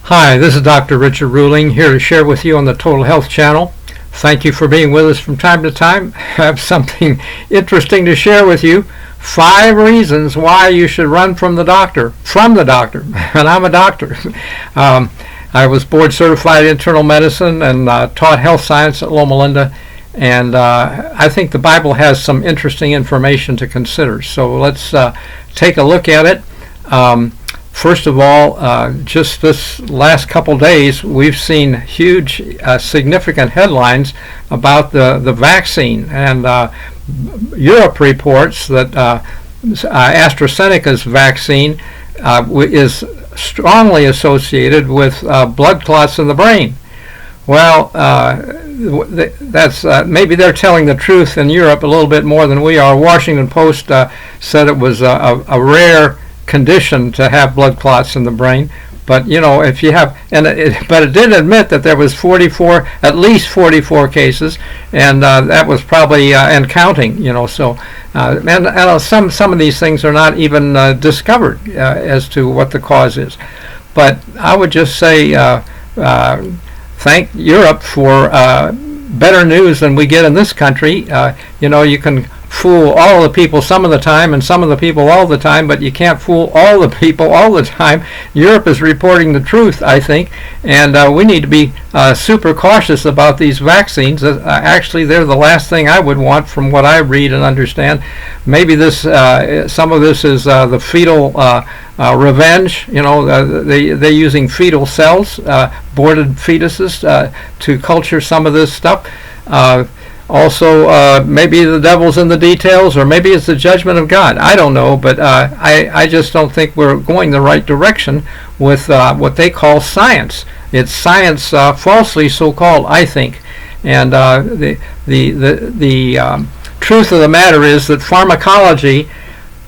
Hi, this is Dr. Richard Ruhling here to share with you on the Total Health Channel. Thank you for being with us from time to time. I have something interesting to share with you. 5 reasons why you should run from the doctor. And I'm a doctor. I was board certified in internal medicine and taught health science at Loma Linda. And I think the Bible has some interesting information to consider. So let's take a look at it. First of all, just this last couple days, we've seen huge, significant headlines about the vaccine. And Europe reports that AstraZeneca's vaccine is strongly associated with blood clots in the brain. Well, that's maybe they're telling the truth in Europe a little bit more than we are. Washington Post said it was a rare condition to have blood clots in the brain, but you know, if you have, but it did admit that there was at least 44 cases, and that was probably and counting. You know, so and some of these things are not even discovered as to what the cause is. But I would just say thank Europe for better news than we get in this country. You know, you can fool all the people some of the time and some of the people all the time, but you can't fool all the people all the time. Europe is reporting the truth, I think, and we need to be super cautious about these vaccines. Actually, they're the last thing I would want from what I read and understand. Maybe this, some of this is the fetal revenge. You know, they're using fetal cells, aborted fetuses, to culture some of this stuff. Also, maybe the devil's in the details, or maybe it's the judgment of God. I don't know, but I just don't think we're going the right direction with what they call science. It's science falsely so-called, I think. And the truth of the matter is that pharmacology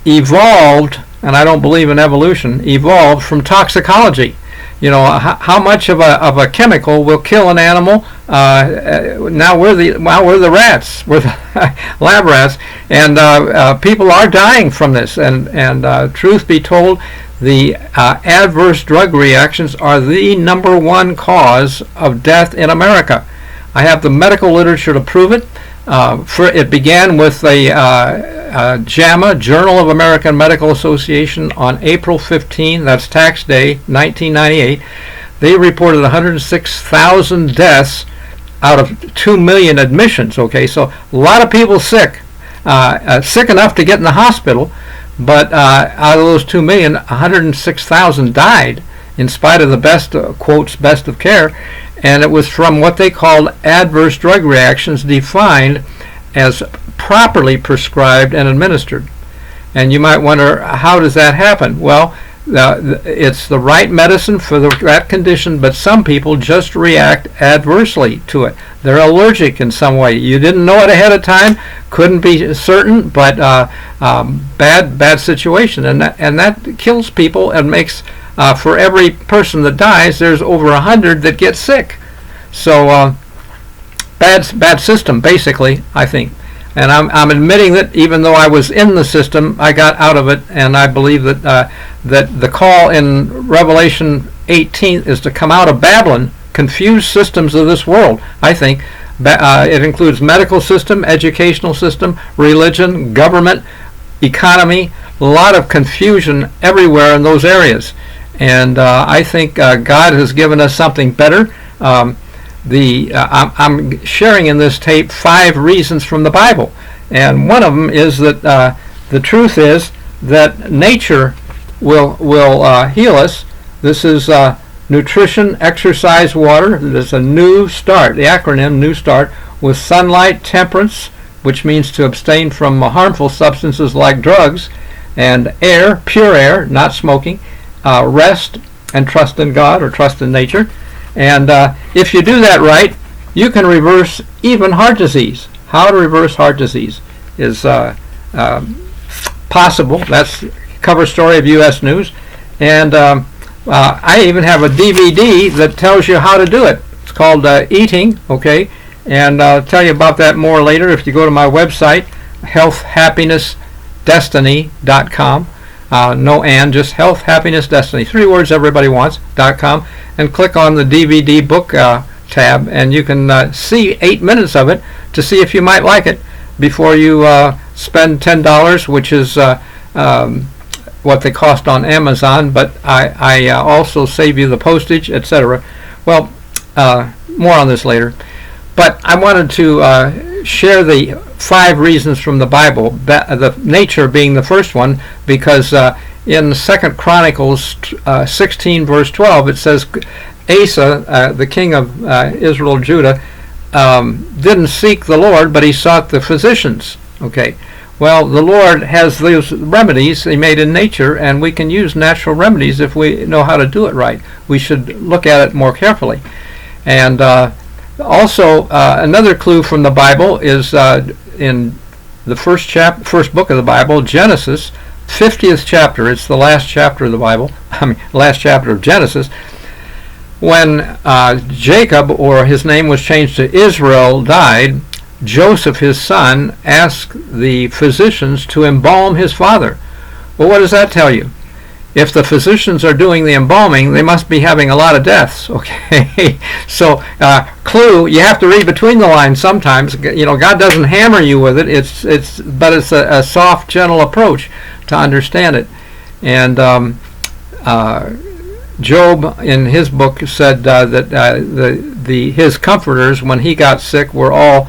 evolved, and I don't believe in evolution, evolved from toxicology. You know, how much of a chemical will kill an animal? Now we're the rats, we're the lab rats, and people are dying from this. And truth be told, the adverse drug reactions are the #1 cause of death in America. I have the medical literature to prove it. It began with a JAMA, Journal of American Medical Association, on April 15, that's tax day, 1998. They reported 106,000 deaths out of 2 million admissions. Okay, so a lot of people sick enough to get in the hospital, but out of those 2 million, 106,000 died in spite of the best, quotes, best of care. And it was from what they called adverse drug reactions, defined as properly prescribed and administered. And you might wonder, how does that happen? Well, it's the right medicine for that condition, but some people just react adversely to it. They're allergic in some way. You didn't know it ahead of time, couldn't be certain, but bad situation, and that kills people and makes. For every person that dies, there's over 100 that get sick. So bad system, basically, I think. And I'm admitting that even though I was in the system, I got out of it, and I believe that that the call in Revelation 18 is to come out of Babylon, confused systems of this world. I think it includes medical system, educational system, religion, government, economy, a lot of confusion everywhere in those areas. And I think God has given us something better. I'm sharing in this tape 5 reasons from the Bible, and one of them is that the truth is that nature will heal us. This is nutrition, exercise, water. There's a new start. The acronym New Start, with sunlight, temperance, which means to abstain from harmful substances like drugs, and air, pure air, not smoking. Rest and trust in God, or trust in nature. And if you do that right, you can reverse even heart disease. How to reverse heart disease is possible. That's cover story of U.S. News. And I even have a DVD that tells you how to do it. It's called Eating, okay? And I'll tell you about that more later if you go to my website, healthhappinessdestiny.com. no and, just health, happiness, destiny. 3 words everybody wants.com, and click on the DVD book tab, and you can see 8 minutes of it to see if you might like it before you spend $10, which is what they cost on Amazon, but I also save you the postage, etc. Well, more on this later. But I wanted to share the 5 reasons from the Bible, the nature being the first one, because in 2 Chronicles 16 verse 12 it says Asa, the king of Israel and Judah, didn't seek the Lord, but he sought the physicians. Okay. Well, the Lord has those remedies He made in nature, and we can use natural remedies if we know how to do it right. We should look at it more carefully. And also, another clue from the Bible is in the first book of the Bible, Genesis, 50th chapter. It's the last chapter of the Bible. Last chapter of Genesis. When Jacob, or his name was changed to Israel, died, Joseph, his son, asked the physicians to embalm his father. Well, what does that tell you? If the physicians are doing the embalming, they must be having a lot of deaths. Okay, so clue, you have to read between the lines sometimes. You know, God doesn't hammer you with it. But it's a soft, gentle approach to understand it. And Job, in his book, said that his comforters, when he got sick, were all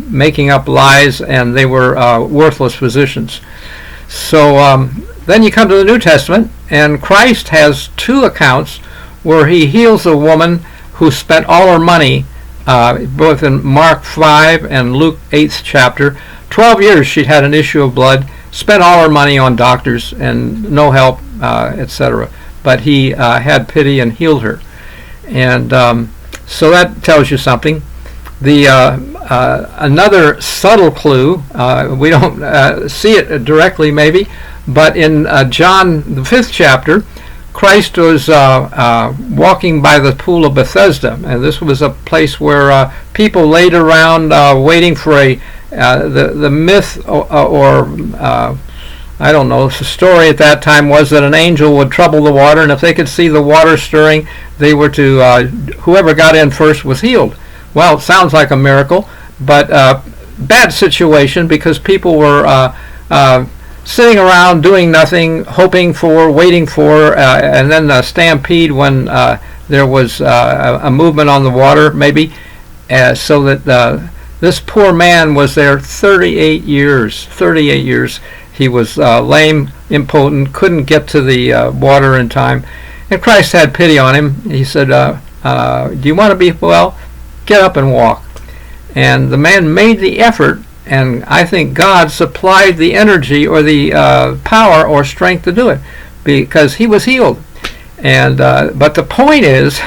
making up lies, and they were worthless physicians. So then you come to the New Testament, and Christ has 2 accounts where He heals a woman who spent all her money, both in Mark 5 and Luke 8th chapter. 12 years she'd had an issue of blood, spent all her money on doctors and no help, etc. But He had pity and healed her. And so that tells you something. Another subtle clue, we don't see it directly maybe, but in John the 5th chapter, Christ was walking by the pool of Bethesda, and this was a place where people laid around waiting for the myth or I don't know, the story at that time was that an angel would trouble the water, and if they could see the water stirring, they were to, whoever got in first was healed. Well, it sounds like a miracle, but bad situation, because people were sitting around doing nothing, hoping for, waiting for, and then a stampede when there was a movement on the water, maybe, so that this poor man was there 38 years. 38 years. He was lame, impotent, couldn't get to the water in time, and Christ had pity on him. He said, do you want to be well? Get up and walk. And the man made the effort, and I think God supplied the energy or the power or strength to do it, because he was healed. And but the point is,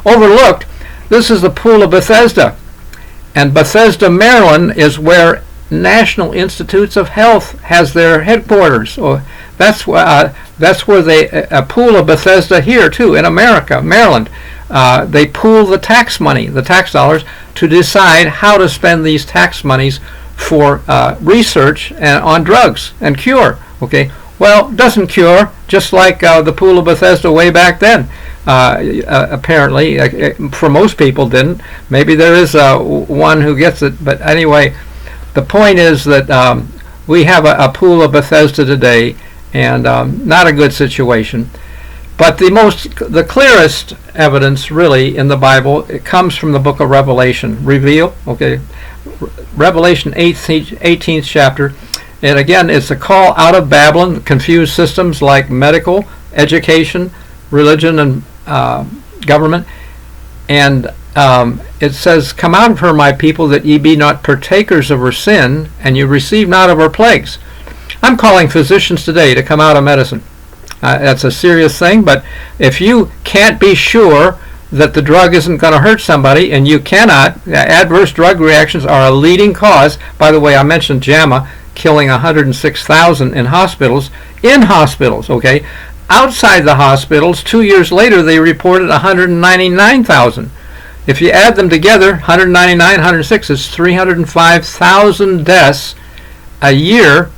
overlooked, this is the pool of Bethesda. And Bethesda, Maryland is where National Institutes of Health has their headquarters. Or that's where a pool of Bethesda here too, in America, Maryland. They pool the tax money, the tax dollars, to decide how to spend these tax monies for research and on drugs and cure. Okay, well, doesn't cure, just like the pool of Bethesda way back then. Apparently, for most people didn't. Maybe there is one who gets it, but anyway, the point is that we have a pool of Bethesda today, and not a good situation. But the clearest evidence, really, in the Bible, it comes from the book of Revelation. Okay, Revelation 18th chapter. And again, it's a call out of Babylon, confused systems like medical, education, religion, and government. And it says, "Come out of her, my people, that ye be not partakers of her sin, and you receive not of her plagues." I'm calling physicians today to come out of medicine. That's a serious thing, but if you can't be sure that the drug isn't going to hurt somebody, and you cannot, adverse drug reactions are a leading cause. By the way, I mentioned JAMA killing 106,000 in hospitals. Okay? Outside the hospitals, 2 years later, they reported 199,000. If you add them together, 199, 106, it's 305,000 deaths a year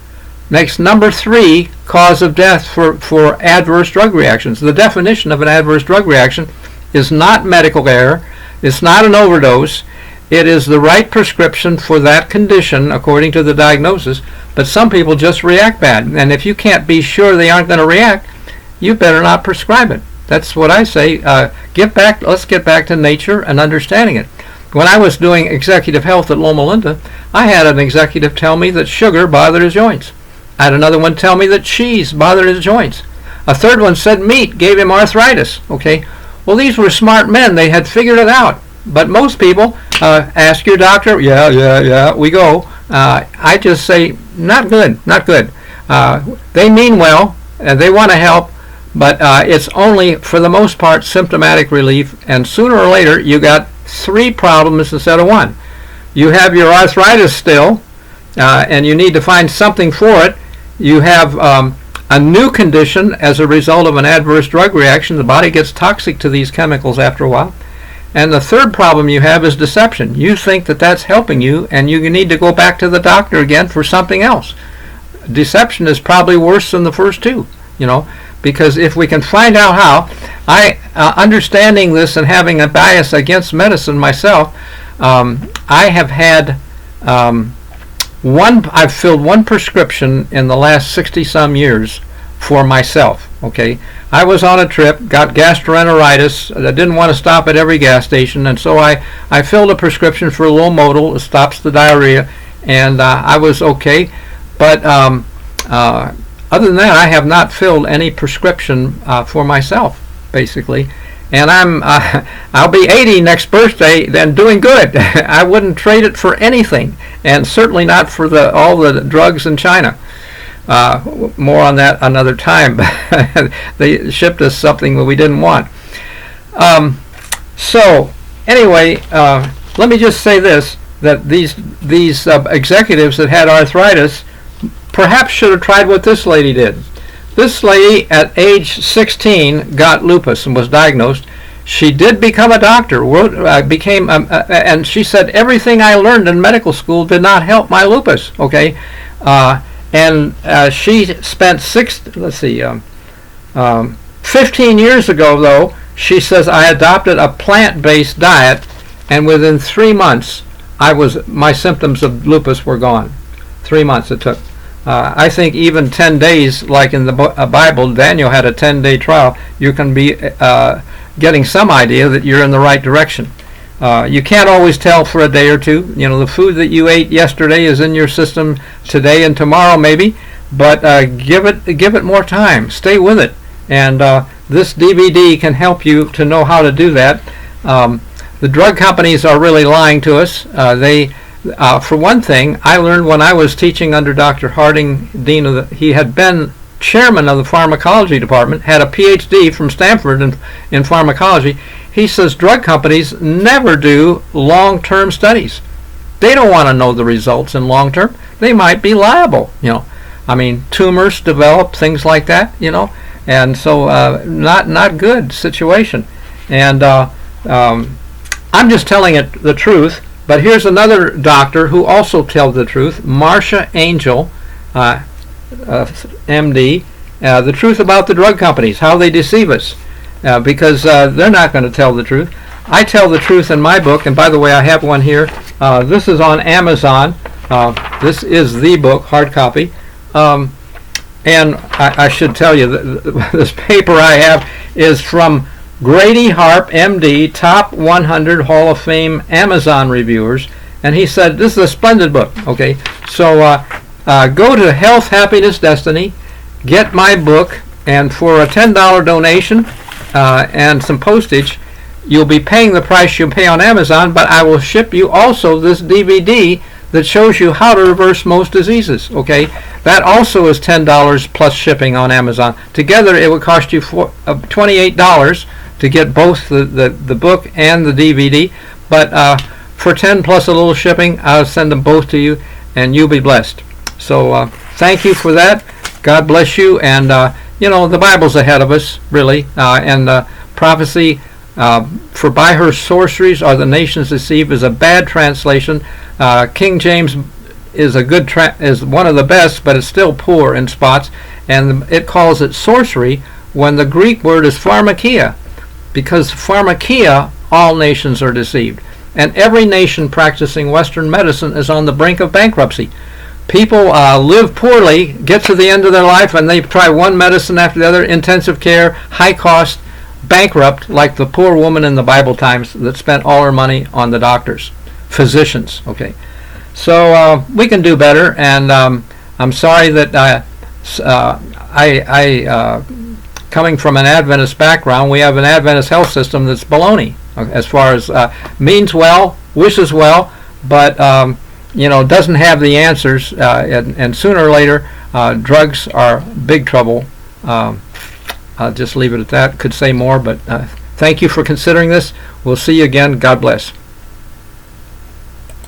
makes number 3 cause of death for adverse drug reactions. The definition of an adverse drug reaction is not medical error, it's not an overdose, it is the right prescription for that condition according to the diagnosis, but some people just react bad. And if you can't be sure they aren't going to react, you better not prescribe it. That's what I say. Let's get back to nature and understanding it. When I was doing executive health at Loma Linda, I had an executive tell me that sugar bothered his joints. I had another one tell me that cheese bothered his joints. A third one said meat gave him arthritis. Okay, well, these were smart men. They had figured it out. But most people ask your doctor, yeah, we go. I just say, not good, not good. They mean well, and they want to help, but it's only, for the most part, symptomatic relief, and sooner or later, you got 3 problems instead of 1. You have your arthritis still, and you need to find something for it. You have a new condition as a result of an adverse drug reaction. The body gets toxic to these chemicals after a while. And the third problem you have is deception. You think that that's helping you, and you need to go back to the doctor again for something else. Deception is probably worse than the first 2, because if we can find out how, understanding this and having a bias against medicine myself, I have had I've filled 1 prescription in the last 60-some years for myself. Okay, I was on a trip, got gastroenteritis. I didn't want to stop at every gas station, and so I filled a prescription for Lomodal. It stops the diarrhea, and I was okay. But other than that, I have not filled any prescription for myself, basically. And I'll be 80 next birthday, then doing good. I wouldn't trade it for anything, and certainly not for all the drugs in China. More on that another time. They shipped us something that we didn't want. So anyway, let me just say this, that these executives that had arthritis perhaps should have tried what this lady did. This lady at age 16 got lupus and was diagnosed. She did become a doctor, and she said, everything I learned in medical school did not help my lupus. Okay. And she spent 15 years ago, though, she says, I adopted a plant-based diet, and within 3 months, my symptoms of lupus were gone. 3 months it took. I think even 10 days, like in the Bible, Daniel had a 10-day trial. You can be getting some idea that you're in the right direction. You can't always tell for a day or 2. The food that you ate yesterday is in your system today and tomorrow maybe, but give it more time. Stay with it, and this DVD can help you to know how to do that. The drug companies are really lying to us. For one thing, I learned when I was teaching under Dr. Harding, he had been chairman of the pharmacology department, had a PhD from Stanford in pharmacology. He says drug companies never do long-term studies. They don't want to know the results in long-term. They might be liable, tumors develop, things like that, and so not good situation. And I'm just telling it the truth, but here's another doctor who also tells the truth, Marcia Angel, MD, the truth about the drug companies, how they deceive us. Because they're not going to tell the truth. I tell the truth in my book, and by the way, I have one here. This is on Amazon. This is the book, hard copy. And I should tell you, this paper I have is from Grady Harp, MD, top 100 Hall of Fame Amazon reviewers, and he said, this is a splendid book. Okay, so go to Health, Happiness, Destiny, get my book, and for a $10 donation, and some postage, you'll be paying the price you pay on Amazon, but I will ship you also this DVD that shows you how to reverse most diseases. Okay, that also is $10 plus shipping on Amazon. Together it would cost you $28 to get both the book and the DVD, but for 10 plus a little shipping, I'll send them both to you, and you'll be blessed. So thank you for that. God bless you, and the Bible's ahead of us, really, and prophecy for by her sorceries are the nations deceived is a bad translation. King James is is one of the best, but it's still poor in spots, and it calls it sorcery when the Greek word is pharmakia, because pharmakia, all nations are deceived, and every nation practicing Western medicine is on the brink of bankruptcy. People live poorly, get to the end of their life, and they try one medicine after the other, intensive care, high cost, bankrupt, like the poor woman in the Bible times that spent all her money on the doctors, physicians. Okay, so we can do better, and I'm sorry that I coming from an Adventist background, we have an Adventist health system that's baloney as far as means well, wishes well, but doesn't have the answers, and sooner or later drugs are big trouble. I'll just leave it at that. Could say more, but thank you for considering this. We'll see you again. God bless.